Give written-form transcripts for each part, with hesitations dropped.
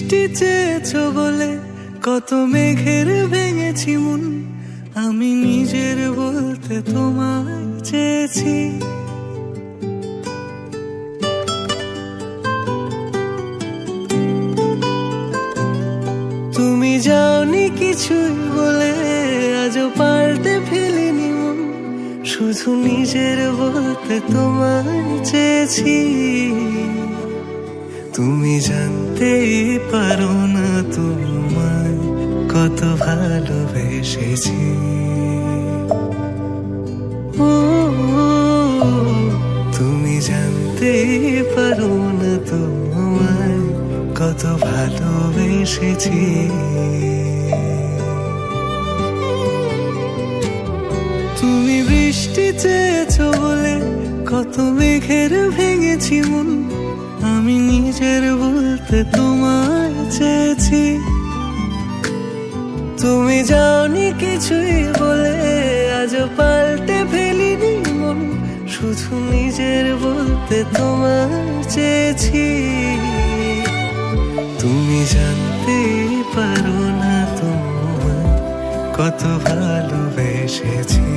বৃষ্টি চেয়েছো বলে কত মেঘের ভেঙেছি মন, আমি নিজের বলতে তোমায় চেয়েছি। তুমি যাওনি কিছুই বলে আজও পাল্টে ফেলিনি মন, শুধু নিজের বলতে তোমায় চেয়েছি। তুমি জানতেই পারো না তোমায় কত ভালোবেসেছি। ও তুমি জানতেই পারো না তোমায় কত ভালোবেসেছি। তুমি বৃষ্টি চেয়েছো বলে কত মেঘের ভেঙেছি মন, আমি নিজের বলতে তোমায় চেয়েছি। তুমি যাওনি কিছুই বলে আজও পাল্টে ফেলিনি মন, শুধু নিজের বলতে তোমায় চেয়েছি। তুমি জানতেই পারো না তোমায় কত ভালোবেসেছি।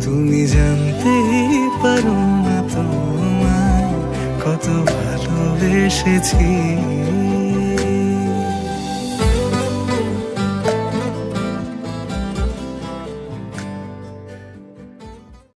তুমি জানতেই পারো না তোমায় কত ভালোবেসেছি।